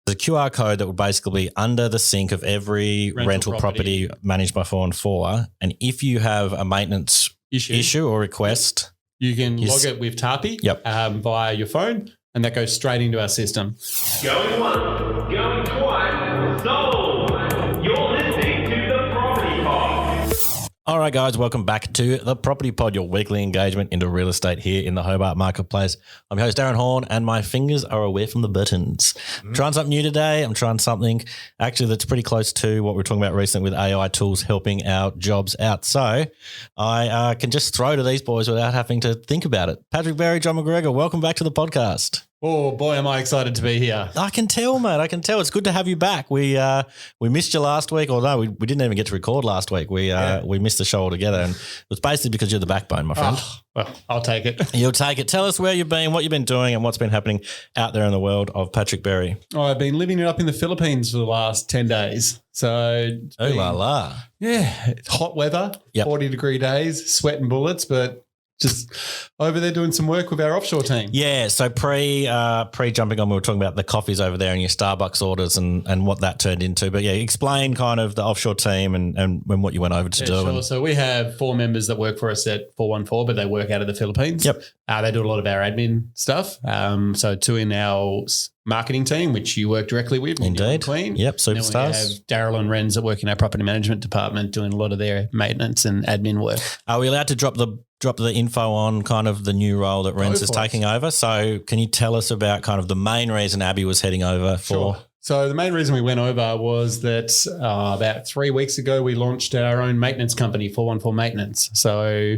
There's a QR code that would basically be under the sink of every rental property managed by 414. And if you have a maintenance issue or request, you can log it with Tarpy via your phone, and that goes straight into our system. Going once, going twice, sold. You're listening to the Property Pod. All right, guys, welcome back to the Property Pod, your weekly engagement into real estate here in the Hobart Marketplace. I'm your host, Darren Horn, and my fingers are away from the buttons. I'm trying something new today. I'm trying something actually that's pretty close to what we were talking about recently with AI tools helping our jobs out. So I can just throw to these boys without having to think about it. Patrick Berry, John McGregor, welcome back to the podcast. Oh, boy, am I excited to be here. I can tell, mate. I can tell. It's good to have you back. We missed you last week. Or no, we didn't even get to record last week. We missed the show altogether. And it was basically because you're the backbone, my friend. Oh, well, I'll take it. You'll take it. Tell us where you've been, what you've been doing, and what's been happening out there in the world of Patrick Berry. Oh, I've been living it up in the Philippines for the last 10 days. So, oh, la la. Yeah, it's hot weather, 40-degree days, sweating bullets, but just over there doing some work with our offshore team. Yeah, so pre jumping on, we were talking about the coffees over there and your Starbucks orders and what that turned into. But yeah, explain kind of the offshore team and what you went over to do. Sure. So we have 4 members that work for us at 414, but they work out of the Philippines. Yep. They do a lot of our admin stuff. So 2 in our marketing team, which you work directly with. Indeed. Queen. Yep, superstars. And we have Daryl and Renz that work in our property management department doing a lot of their maintenance and admin work. Are we allowed to drop the info on kind of the new role that Renz is taking over? So can you tell us about kind of the main reason Abby was heading over for? Sure. So the main reason we went over was that about 3 weeks ago, we launched our own maintenance company, 414 Maintenance. So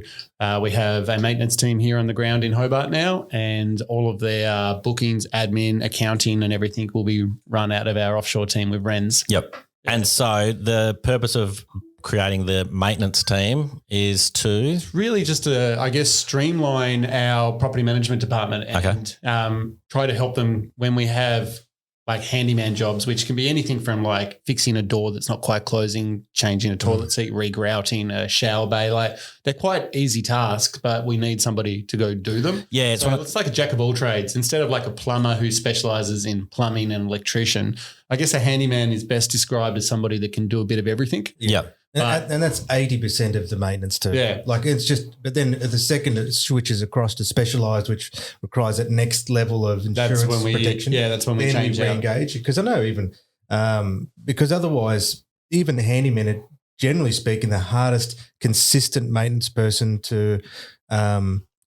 we have a maintenance team here on the ground in Hobart now, and all of their bookings, admin, accounting and everything will be run out of our offshore team with Renz. Yep. Yeah. And so the purpose of creating the maintenance team is to? It's really just to, I guess, streamline our property management department and try to help them when we have like handyman jobs, which can be anything from like fixing a door that's not quite closing, changing a toilet seat, regrouting a shower bay. Like they're quite easy tasks, but we need somebody to go do them. Yeah. It's like a jack of all trades. Instead of like a plumber who specializes in plumbing and electrician, I guess a handyman is best described as somebody that can do a bit of everything. Yeah. And that's 80% of the maintenance too. Yeah. Like it's just, but then the second it switches across to specialised, which requires that next level of insurance protection. Yeah, that's when we change out. Re-engage. Because I know even, because otherwise, even the handyman are generally speaking the hardest consistent maintenance person to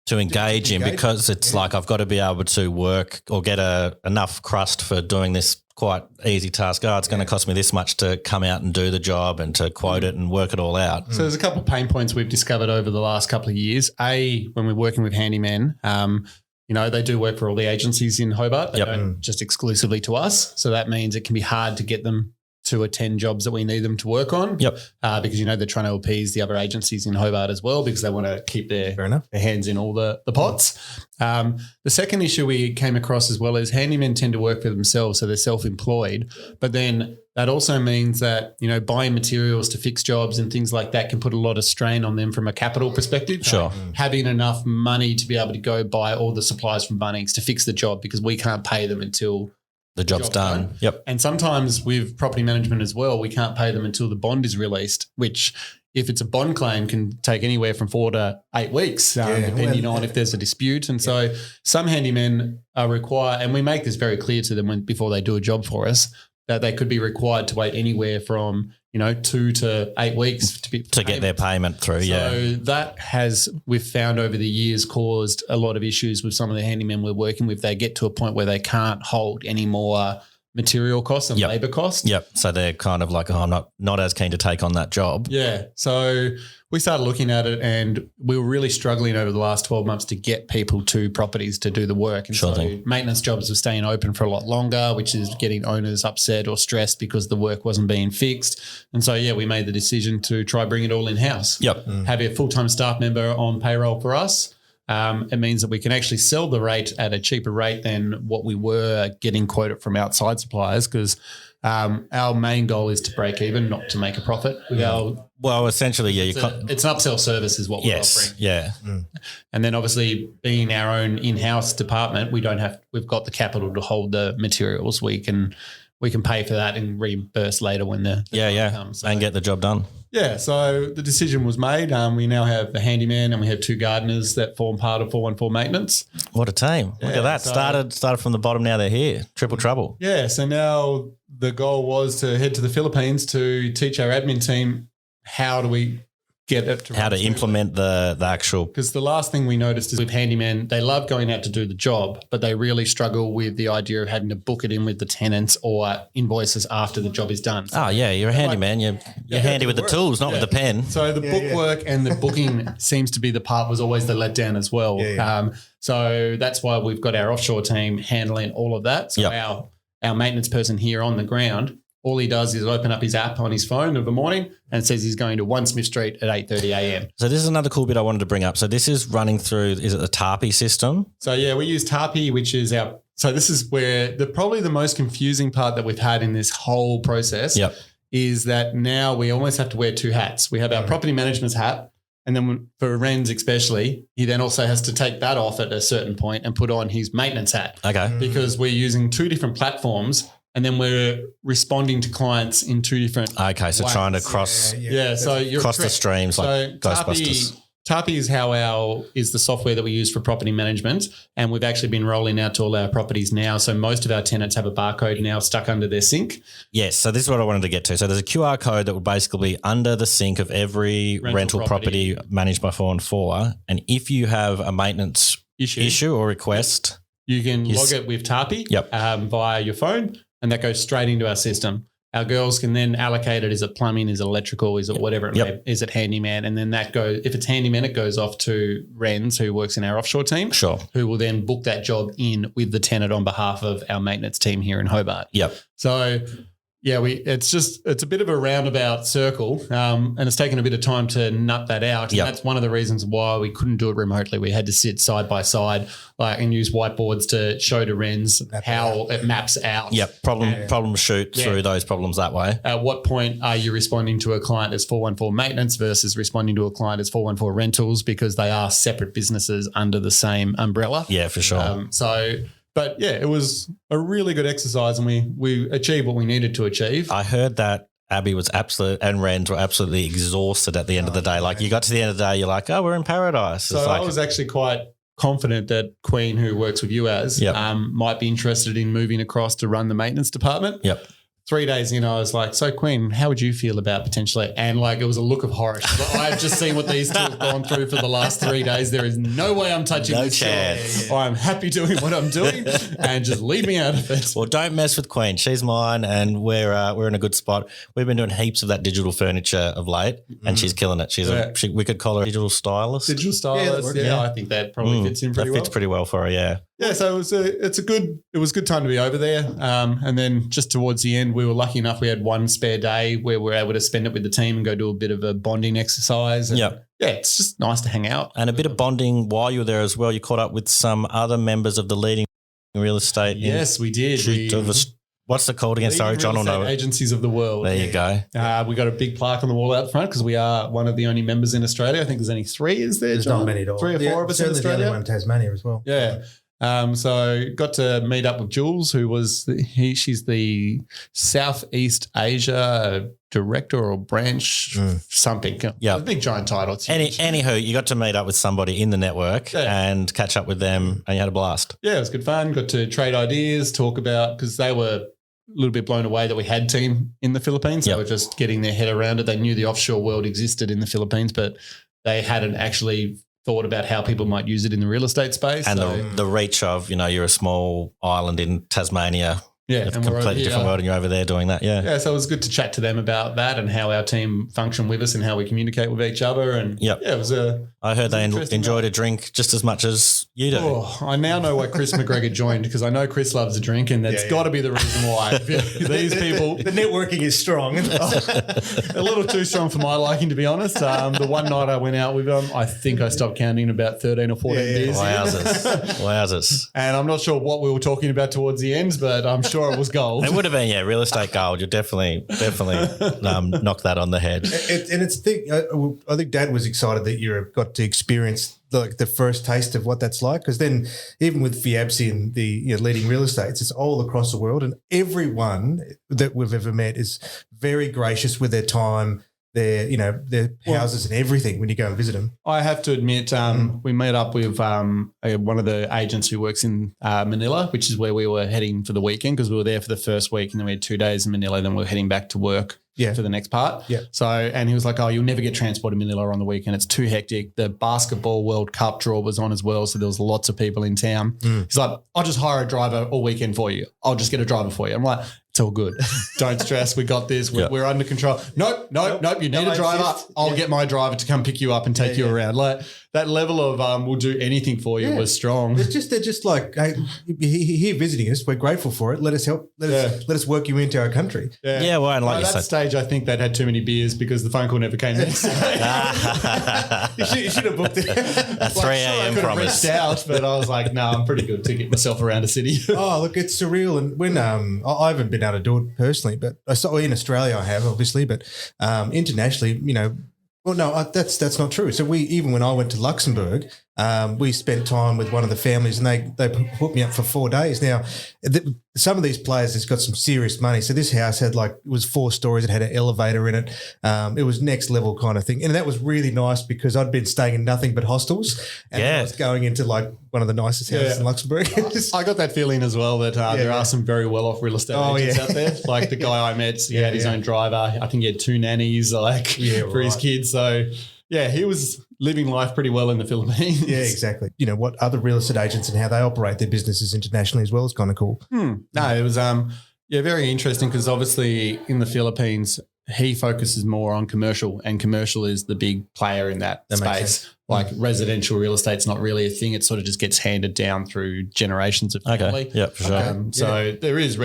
engage in, because it's like I've got to be able to work or get enough crust for doing this quite easy task. It's going to cost me this much to come out and do the job and to quote it and work it all out. So there's a couple of pain points we've discovered over the last couple of years. When we're working with handymen, they do work for all the agencies in Hobart. They don't just exclusively to us. So that means it can be hard to get them to attend jobs that we need them to work on. Yep. Because, they're trying to appease the other agencies in Hobart as well because they want to keep their hands in all the pots. The second issue we came across as well is handymen tend to work for themselves, so they're self-employed. But then that also means that, buying materials to fix jobs and things like that can put a lot of strain on them from a capital perspective. Sure. Having enough money to be able to go buy all the supplies from Bunnings to fix the job because we can't pay them until the job's done. Yep. And sometimes with property management as well, we can't pay them until the bond is released, which if it's a bond claim can take anywhere from 4 to 8 weeks, depending on if there's a dispute. And so some handymen are required, and we make this very clear to them before they do a job for us, that they could be required to wait anywhere from 2 to 8 weeks to get their payment through. So that we've found over the years caused a lot of issues with some of the handymen we're working with. They get to a point where they can't hold any more material costs and labour costs. Yep. So they're kind of like, I'm not as keen to take on that job. Yeah. So we started looking at it and we were really struggling over the last 12 months to get people to properties to do the work. And maintenance jobs were staying open for a lot longer, which is getting owners upset or stressed because the work wasn't being fixed. And so, we made the decision to try bring it all in-house. Yep. Have a full-time staff member on payroll for us. It means that we can actually sell the rate at a cheaper rate than what we were getting quoted from outside suppliers because our main goal is to break even, not to make a profit. Essentially, it's an upsell service is what we're offering. Yeah. And then obviously being our own in-house department, we've got the capital to hold the materials. We can we can pay for that and reimburse later when the time comes. So, and get the job done. Yeah, so the decision was made. We now have the handyman and we have 2 gardeners that form part of 414 maintenance. What a team. Look at that. so- Started from the bottom, now they're here. Triple trouble. Yeah, so now the goal was to head to the Philippines to teach our admin team how do we get it to How to implement the actual. Because the last thing we noticed is with handymen, they love going out to do the job, but they really struggle with the idea of having to book it in with the tenants or invoices after the job is done. So Oh, yeah, you're a handyman. You're handy with the tools, not with the pen. So the book work and the booking seems to be the part was always the letdown as well. So that's why we've got our offshore team handling all of that. So our maintenance person here on the ground, all he does is open up his app on his phone of the morning and says he's going to 1 Smith Street at 8:30 a.m. So this is another cool bit I wanted to bring up. So this is running through, is it the Tarpy system? So yeah, we use Tarpy, which is so this is where probably the most confusing part that we've had in this whole process is that now we almost have to wear 2 hats. We have our property management's hat, and then for Renz especially, he then also has to take that off at a certain point and put on his maintenance hat. Okay. Because we're using 2 different platforms. And then we're responding to clients in 2 different Okay, so ways. trying to cross So you're cross the correct. streams like Ghostbusters. Tarpy is is the software that we use for property management, and we've actually been rolling out to all our properties now. So most of our tenants have a barcode now stuck under their sink. Yes, so this is what I wanted to get to. So there's a QR code that will basically be under the sink of every rental property managed by 414, and if you have a maintenance issue or request, you can log it with Tarpy via your phone. And that goes straight into our system. Our girls can then allocate it. Is it plumbing? Is it electrical? Is it whatever it may be? Is it handyman? And then that goes, if it's handyman, it goes off to Renz, who works in our offshore team. Sure. Who will then book that job in with the tenant on behalf of our maintenance team here in Hobart. Yep. So yeah, it's a bit of a roundabout circle, and it's taken a bit of time to nut that out. And that's one of the reasons why we couldn't do it remotely. We had to sit side by side, and use whiteboards to show to Renz how it maps out. Yep. Problem shoot through those problems that way. At what point are you responding to a client as 414 maintenance versus responding to a client as 414 rentals, because they are separate businesses under the same umbrella. Yeah, for sure. But yeah, it was a really good exercise, and we achieved what we needed to achieve. I heard that Abby was and Renz were absolutely exhausted at the end of the day. Like you got to the end of the day, you're like, oh, we're in paradise. So I was actually quite confident that Queen, who works with you might be interested in moving across to run the maintenance department. Yep. 3 days in, I was like, so Queen, how would you feel about potentially? And it was a look of horror. I've just seen what these 2 have gone through for the last 3 days. There is no way I'm touching this. No chance. I'm happy doing what I'm doing, and just leave me out of it. Well, don't mess with Queen. She's mine, and we're in a good spot. We've been doing heaps of that digital furniture of late, and she's killing it. We could call her a digital stylist. Digital stylist. Yeah, I think that probably fits in pretty well. That fits pretty well for her, yeah. Yeah, so it was a good time to be over there. And then just towards the end, we were lucky enough we had 1 spare day where we were able to spend it with the team and go do a bit of a bonding exercise. And yeah, it's just nice to hang out. And a bit of bonding while you were there as well. You caught up with some other members of the leading real estate. Yes, we did. What's it called again? Sorry, John will know. Agencies of the world. There you go. We got a big plaque on the wall out front because we are one of the only members in Australia. I think there's only 3, is there, There's John? not many at all. 3 or 4 of us in Australia. The other one in Tasmania as well. Yeah. So got to meet up with Jules, who was she's the Southeast Asia director or branch something. Yeah, a big giant title. Anywho, you got to meet up with somebody in the network and catch up with them, and you had a blast. Yeah, it was good fun. Got to trade ideas, talk about, because they were a little bit blown away that we had team in the Philippines. They were just getting their head around it. They knew the offshore world existed in the Philippines, but they hadn't actually thought about how people might use it in the real estate space. And the reach of, you're a small island in Tasmania. Yeah. It's a completely different world, and you're over there doing that. Yeah. Yeah. So it was good to chat to them about that and how our team function with us and how we communicate with each other. And it was I heard they enjoyed a drink just as much as you do. Oh, I now know why Chris McGregor joined, because I know Chris loves a drink, and that's got to be the reason why. These people. The networking is strong. A little too strong for my liking, to be honest. The one night I went out with them, I think I stopped counting about 13 or 14 beers. Wowzers. And I'm not sure what we were talking about towards the end, but I'm sure sure it was gold. It would have been, real estate gold. You definitely knocked that on the head. I think Dad was excited that you got to experience the first taste of what that's like, because then even with FIABC and the leading real estates, it's all across the world, and everyone that we've ever met is very gracious with their time, their houses and everything when you go and visit them. I have to admit, we met up with one of the agents who works in Manila, which is where we were heading for the weekend, because we were there for the first week and then we had 2 days in Manila. Then we were heading back to work for the next part. Yeah. So, and he was like, "Oh, you'll never get transport to Manila on the weekend. It's too hectic." The basketball World Cup draw was on as well, so there was lots of people in town. He's like, "I'll just hire a driver all weekend for you. I'll just get a driver for you." I'm like, "It's all good. Don't stress. We got this. We're under control." Nope. You need a driver. I'll get my driver to come pick you up and take you around. Like that level of we'll do anything for you was strong. They're just like, "Hey, you're here visiting us. We're grateful for it. Let us help. Let us work you into our country." Yeah, well, and like you at said, that stage, I think they'd had too many beers because the phone call never came next day. You should have booked it. a 3 a.m. promise. I out, but I was like, "No, I'm pretty good to get myself around a city." Oh, look, it's surreal. And when I haven't been able to do it personally, but I saw in Australia I have, obviously, but internationally, well, no, that's not true. So even when I went to Luxembourg, we spent time with one of the families, and they put me up for 4 days. Now, some of these players has got some serious money. So this house had it was 4 stories. It had an elevator in it. It was next level kind of thing, and that was really nice because I'd been staying in nothing but hostels, and I was going into one of the nicest houses in Luxembourg. I got that feeling as well that there are some very well off real estate agents out there. Like the guy I met, he had his own driver. I think he had 2 nannies for his kids. So yeah, he was living life pretty well in the Philippines. Yeah, exactly. What other real estate agents and how they operate their businesses internationally as well is kind of cool. No, it was very interesting because obviously in the Philippines he focuses more on commercial, and commercial is the big player in that space. Like residential real estate's not really a thing. It sort of just gets handed down through generations of family. Okay. Yeah, for sure. So there is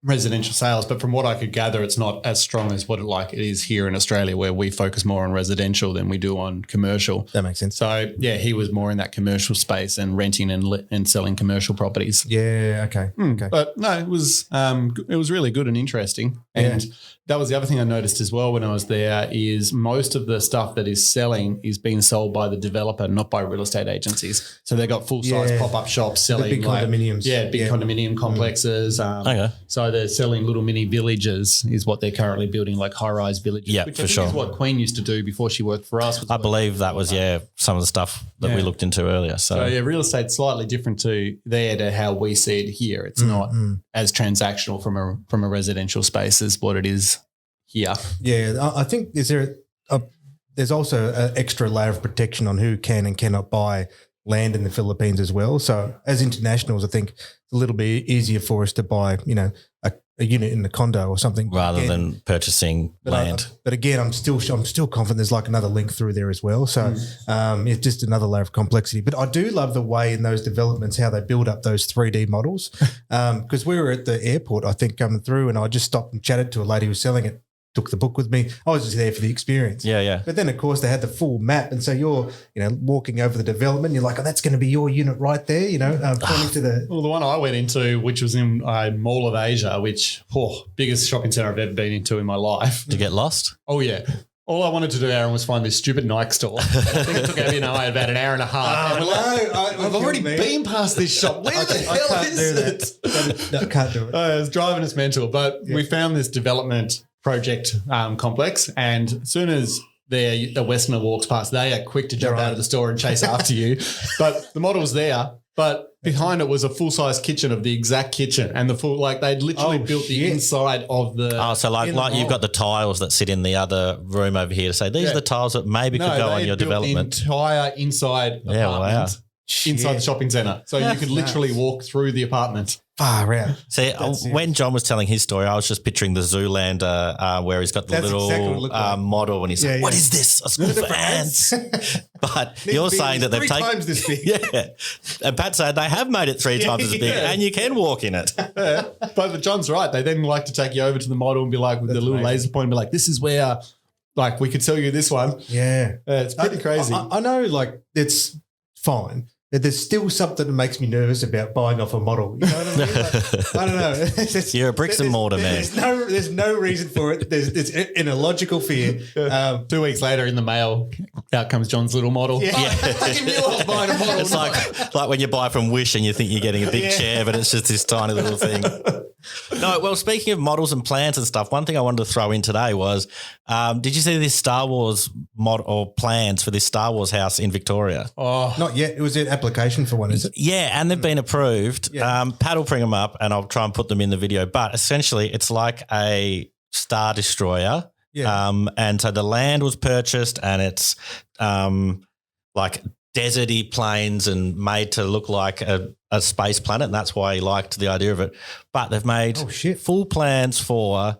residential sales, but from what I could gather, it's not as strong as what it is here in Australia, where we focus more on residential than we do on commercial. That makes sense. So yeah, he was more in that commercial space and renting and selling commercial properties. Yeah. Okay. Okay. But no, it was really good and interesting. And that was the other thing I noticed as well when I was there is most of the stuff that is selling is being sold by the developer, not by real estate agencies. So they got full size pop-up shops selling big condominiums. Big condominium complexes. So they're selling little mini villages is what they're currently building, like high-rise villages. Yeah, which for I think sure. is what Queen used to do before she worked for us. I believe that was, some of the stuff that we looked into earlier. So real estate's slightly different to to how we see it here. It's not as transactional from a residential space as what it is here. Yeah, I think there's also an extra layer of protection on who can and cannot buy land in the Philippines as well. So as internationals, I think it's a little bit easier for us to buy, a unit in the condo or something rather than purchasing land. But again, I'm still confident there's another link through there as well. So it's just another layer of complexity. But I do love the way in those developments how they build up those 3D models. Because we were at the airport, I think, coming through, and I just stopped and chatted to a lady who was selling it. Took the book with me. I was just there for the experience. Yeah. But then, of course, they had the full map. And so you're, walking over the development. You're like, oh, that's going to be your unit right there, pointing to the... Well, the one I went into, which was in Mall of Asia, which, biggest shopping centre I've ever been into in my life. Did you get lost? Oh, yeah. All I wanted to do, Aaron, was find this stupid Nike store. I think it took Abby and I about an hour and a half. I've already been past this shop. Where the hell is it? I can't do it. I was driving us mental. But we found this development project complex, and as soon as the Westerner walks past, they are quick to jump out of the store and chase after you. But the model's there, but behind it was a full-size kitchen of the exact kitchen, and the full they'd literally built the inside of the. Oh, so like you've got the tiles that sit in the other room over here to say these are the tiles that maybe could go on your development. The entire inside apartment inside the shopping centre, so you could literally walk through the apartment. Far out. See, when John was telling his story, I was just picturing the Zoolander where he's got the little model, and he's like, "What is this? A school for ants?" But you're saying that they've taken 3 times this big. Yeah, and Pat said they have made it 3 times as big, and you can walk in it. But John's right. They then like to take you over to the model and be like, with the little laser point, and be like, "This is where, we could sell you this one." Yeah, it's pretty crazy. I know, it's fine. there's still something that makes me nervous about buying off a model. You know what I mean? Like, I don't know. You're a bricks and mortar man. There's no reason for it. It's in a logical fear. 2 weeks later in the mail, out comes John's little model. Yeah. I fucking knew I was buying a model. It's like when you buy from Wish and you think you're getting a big chair, but it's just this tiny little thing. No, well, speaking of models and plans and stuff, one thing I wanted to throw in today was, did you see this Star Wars mod or plans for this Star Wars house in Victoria? Oh, Not yet. It was an application for one, is it? Yeah, and they've been approved. Yeah. Pat will bring them up and I'll try and put them in the video. But essentially, it's like a Star Destroyer. Yeah. And so the land was purchased and it's like deserty plains and made to look like a space planet. And that's why he liked the idea of it. But they've made full plans for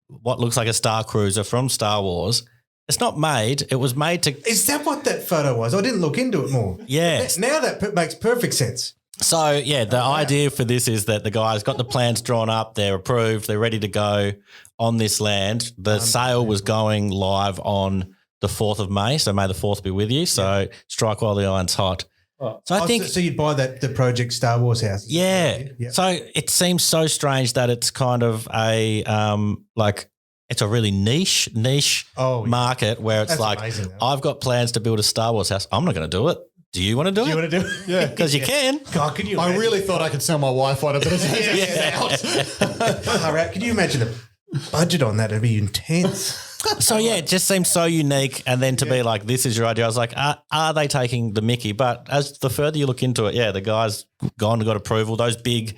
what looks like a Star Cruiser from Star Wars. It's not made. It was made to. Is that what that photo was? I didn't look into it more. Yeah. Now that makes perfect sense. So, yeah, the idea for this is that the guys got the plans drawn up, they're approved, they're ready to go on this land. The sale was going live on the 4th of May, so May the 4th be with you. So strike while the iron's hot. So I think so you'd buy the Project Star Wars house. Yeah. So it seems so strange that it's kind of a it's a really niche market where it's That's like, amazing, I've got plans to build a Star Wars house. I'm not going to do it. Do you want to do it? You want to do it? yeah. Because you can. God, could you I imagine? really thought I could sell my Wi-Fi to but All right, can you imagine the budget on that? It'd be intense. So, yeah, it just seems so unique. And then to be like, this is your idea. I was like, are they taking the mickey? But as the further you look into it, yeah, the guy's gone and got approval. Those big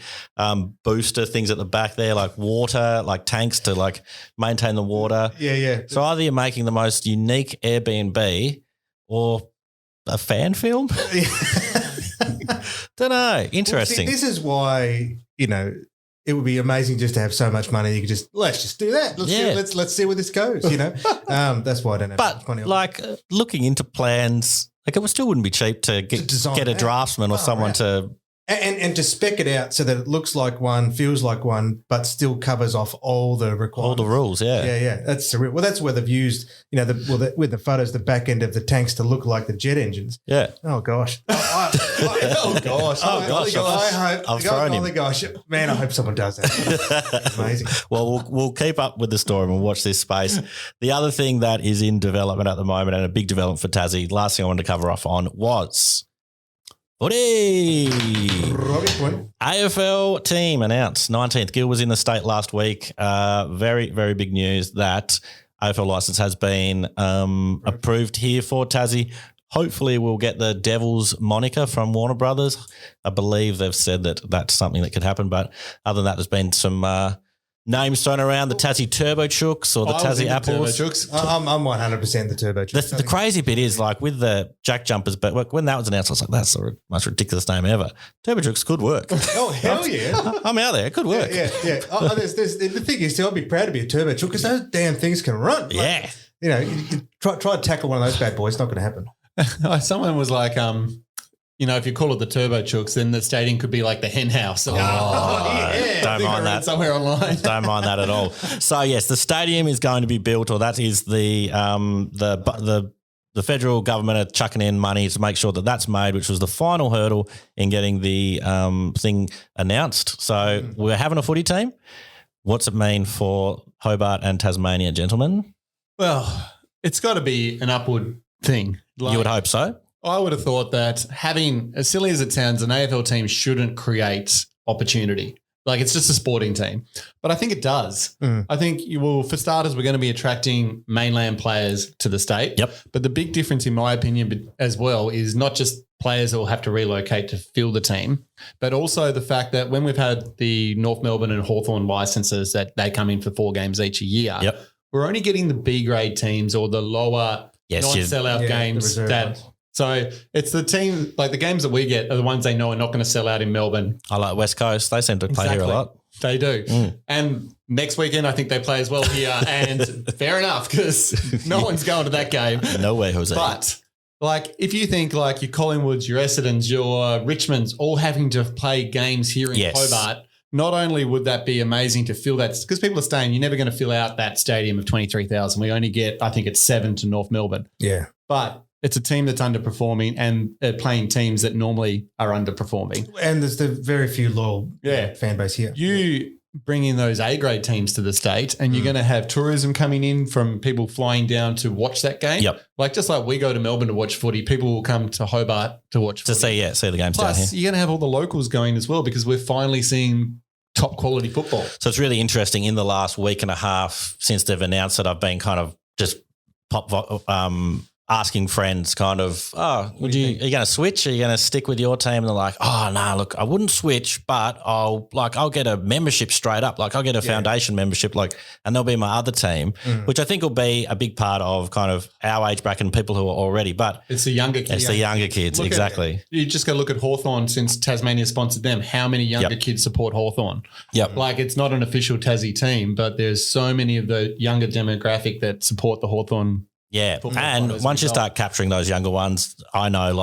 booster things at the back there, like water, like tanks to like maintain the water. Yeah. So either you're making the most unique Airbnb or a fan film. Don't know. Interesting. Well, see, this is why, it would be amazing just to have so much money. You could let's just do that. Let's see where this goes, That's why I don't have but money. Looking into plans, like it still wouldn't be cheap to get a draftsman or someone to. And to spec it out so that it looks like one, feels like one, but still covers off all the requirements. All the rules, yeah. Yeah. That's where they've used, with the photos, the back end of the tanks to look like the jet engines. Yeah. Oh gosh. Oh gosh. I've thrown him. Gosh, man, I hope someone does that. Amazing. Well, we'll keep up with the story and we'll watch this space. The other thing that is in development at the moment and a big development for Tassie, last thing I wanted to cover off on was footy. AFL team announced 19th. Gil was in the state last week. Very, very big news that AFL licence has been approved here for Tassie. Hopefully we'll get the Devils moniker from Warner Brothers. I believe they've said that that's something that could happen. But other than that, there's been some names thrown around, the Tassie Turbo Chooks or the Tassie Apples. I'm 100% the Turbo Chooks. The crazy bit is like with the Jack Jumpers, but when that was announced, I was like, that's the most ridiculous name ever. Turbo Chooks could work. Oh, hell yeah. I'm out there. It could work. Yeah. The thing is, I'd be proud to be a Turbo Chook because those damn things can run. Yeah. You try to tackle one of those bad boys, it's not going to happen. Someone was like, if you call it the Turbo Chooks, then the stadium could be like the hen house. Don't mind that. Somewhere online. Don't mind that at all. So yes, the stadium is going to be built, or that is the federal government are chucking in money to make sure that that's made, which was the final hurdle in getting the thing announced. So we're having a footy team. What's it mean for Hobart and Tasmania, gentlemen? Well, it's got to be an upward thing. You would hope so. I would have thought that having, as silly as it sounds, an AFL team shouldn't create opportunity. Like it's just a sporting team. But I think it does. I think, for starters, we're going to be attracting mainland players to the state. Yep. But the big difference, in my opinion, as well, is not just players that will have to relocate to fill the team, but also the fact that when we've had the North Melbourne and Hawthorn licenses that they come in for 4 games each a year, we're only getting the B grade teams or the lower non-sellout games So it's the team, like the games that we get are the ones they know are not going to sell out in Melbourne. I like West Coast. They seem to play here a lot. They do. And next weekend, I think they play as well here. And fair enough, because no one's going to that game. No way, Jose. But like, if you think like your Collingwoods, your Essendons, your Richmonds all having to play games here in Hobart, not only would that be amazing to fill that, because people are saying you're never going to fill out that stadium of 23,000. We only get, I think it's 7 to North Melbourne. Yeah. But it's a team that's underperforming and playing teams that normally are underperforming. And there's the very few loyal Yeah. fan base here. You bring in those A-grade teams to the state and you're going to have tourism coming in from people flying down to watch that game. Yep. Like just like we go to Melbourne to watch footy, people will come to Hobart to watch To footy. see the games down here. Plus, you're going to have all the locals going as well because we're finally seeing top quality football. So it's really interesting. In the last week and a half since they've announced it, I've been kind of just asking friends kind of, are you going to switch? Are you going to stick with your team? And they're like, oh, no, look, I wouldn't switch, but I'll get a membership straight up. Like I'll get a foundation membership, and there'll be my other team, which I think will be a big part of kind of our age bracket and people who are already, but It's the younger kids. it's the younger kids. Look at- Exactly. You just got to look at Hawthorn since Tasmania sponsored them. How many younger kids support Hawthorn? Yep. Like it's not an official Tassie team, but there's so many of the younger demographic that support the Hawthorn. Yeah. Football And as a once you result. start capturing those younger ones, I know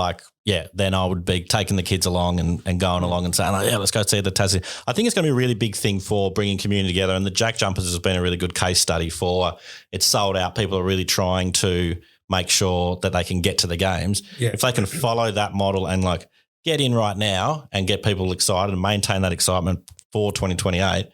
then I would be taking the kids along and going along and saying, let's go see the Tassie. I think it's going to be a really big thing for bringing community together. And the Jack Jumpers has been a really good case study for it's sold out. People are really trying to make sure that they can get to the games. Yeah. If they can follow that model and get in right now and get people excited and maintain that excitement for 2028,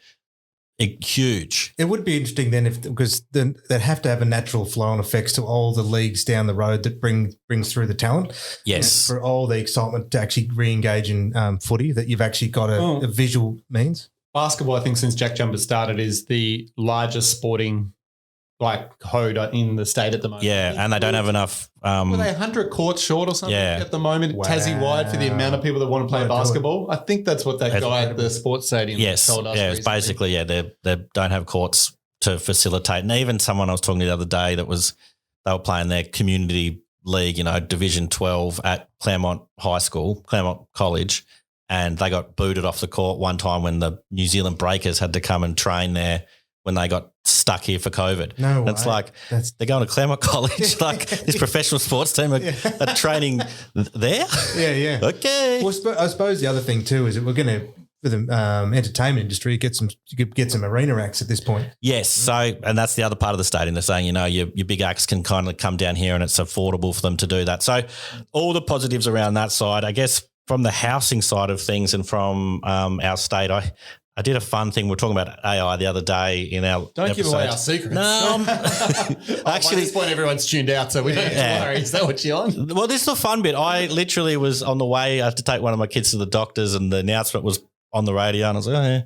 huge. It would be interesting then because then they'd have to have a natural flow and effects to all the leagues down the road that brings through the talent. Yes. For all the excitement to actually re-engage in footy, that you've actually got a visual means. Basketball, I think, since Jack Jumpers started, is the largest sporting code in the state at the moment. Yeah, and they don't have enough. Were they 100 courts short or something at the moment, Wow. Tassie-wide for the amount of people that want to play Wanna do it. basketball? I think that's what that That's guy at the sports stadium Yes, told us. yeah, it's recently. basically they don't have courts to facilitate, and even someone I was talking to the other day they were playing their community league, Division 12 at Claremont College, and they got booted off the court one time when the New Zealand Breakers had to come and train there when they got stuck here for COVID. No way. It's like That's- they're going to Claremont College, this professional sports team are training there. Yeah. Okay. Well, I suppose the other thing too is that we're going to, for the entertainment industry, get some arena acts at this point. Yes. So, and that's the other part of the stadium. They're saying, your big acts can kind of come down here and it's affordable for them to do that. So all the positives around that side, I guess from the housing side of things and from our state, I did a fun thing. We were talking about AI the other day in our Don't give away episode. our secrets. No, By this point, everyone's tuned out, so we don't have to worry. Is that what you're on? well, this is the fun bit. I literally was on the way. I had to take one of my kids to the doctors and the announcement was on the radio and I was like,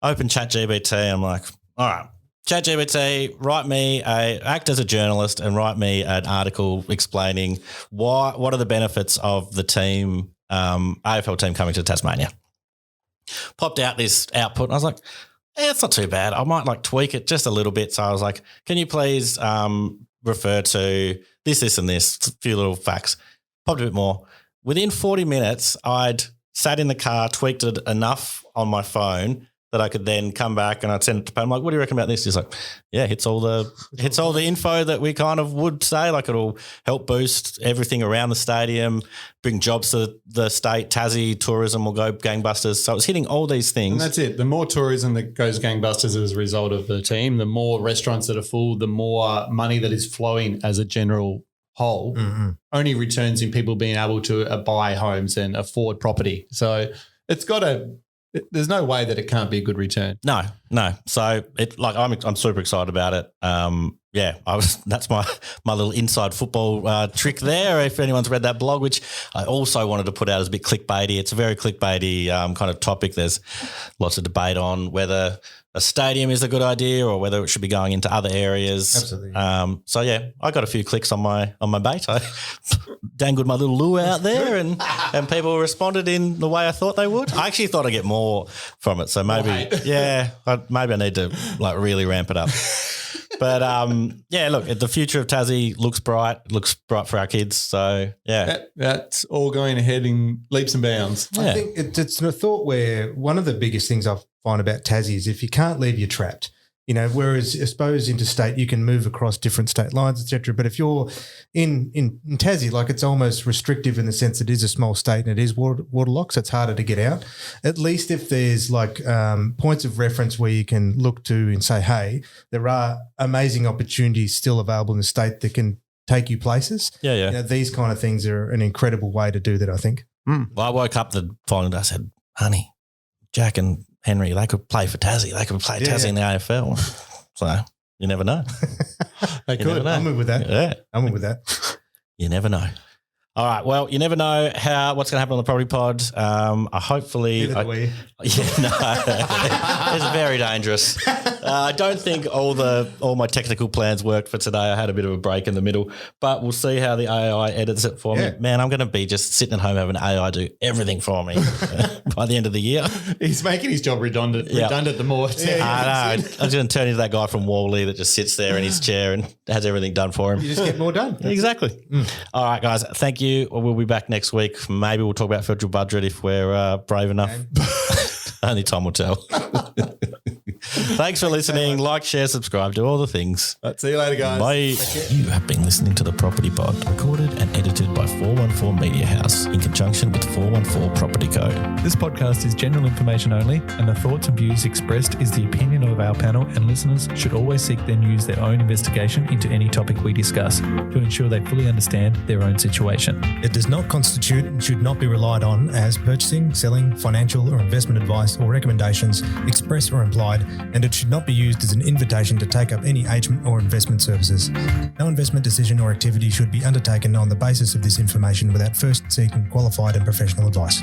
open ChatGPT. I'm like, all right, ChatGPT, act as a journalist and write me an article explaining what are the benefits of the team, AFL team coming to Tasmania. Popped out this output and I was like, it's not too bad. I might tweak it just a little bit. So I was like, can you please refer to this and this, a few little facts. Popped a bit more. Within 40 minutes, I'd sat in the car, tweaked it enough on my phone that I could then come back and I'd send it to Pat. I'm like, what do you reckon about this? He's like, yeah, hits all the info that we kind of would say. It'll help boost everything around the stadium, bring jobs to the state. Tassie tourism will go gangbusters. So it's hitting all these things. And that's it. The more tourism that goes gangbusters as a result of the team, the more restaurants that are full, the more money that is flowing as a general whole, only returns in people being able to buy homes and afford property. So there's no way that it can't be a good return. No. So I'm super excited about it. That's my little inside football trick there. If anyone's read that blog, which I also wanted to put out as a bit clickbaity. It's a very clickbaity kind of topic. There's lots of debate on whether a stadium is a good idea or whether it should be going into other areas. Absolutely. I got a few clicks on my bait. I dangled my little lure out there and people responded in the way I thought they would. I actually thought I'd get more from it. So maybe, maybe I need to really ramp it up. But look, the future of Tassie looks bright for our kids. So That's all going ahead in leaps and bounds. I think it's a thought where one of the biggest things I find about Tassie is if you can't leave, you're trapped. Whereas I suppose interstate you can move across different state lines, etc. But if you're in Tassie, it's almost restrictive in the sense it is a small state and it is waterlocked, so it's harder to get out. At least if there's points of reference where you can look to and say, hey, there are amazing opportunities still available in the state that can take you places. Yeah, yeah. You know, these kind of things are an incredible way to do that, I think. Well, I woke up the following day. I said, honey, Jack and Henry, they could play for Tassie. They could play Tassie in the AFL. So you never know. They You never could. know. I'm in with that. Yeah. I'm in with that. You never know. All right. Well, you never know what's going to happen on the Property Pod. Hopefully, Neither do we. yeah, no, it's very dangerous. I don't think all my technical plans worked for today. I had a bit of a break in the middle, but we'll see how the AI edits it for Yeah. me. Man, I'm going to be just sitting at home having AI do everything for me by the end of the year. He's making his job redundant. Yeah. Redundant the more. I know. I was going to turn into that guy from Wall-E that just sits there in his chair and has everything done for him. You just get more done. Exactly. All right, guys. Thank you. We'll be back next week. Maybe we'll talk about federal budget if we're brave enough. Only time will tell. Thanks for listening. Like, share, subscribe, do all the things. See you later, guys. Bye. You have been listening to The Property Pod, recorded and edited by 414 Media House in conjunction with 414 Property Co. This podcast is general information only, and the thoughts and views expressed is the opinion of our panel, and listeners should always seek then use their own investigation into any topic we discuss to ensure they fully understand their own situation. It does not constitute and should not be relied on as purchasing, selling, financial or investment advice or recommendations, express or implied, and it should not be used as an invitation to take up any agent or investment services. No investment decision or activity should be undertaken on the basis of this information without first seeking qualified and professional advice.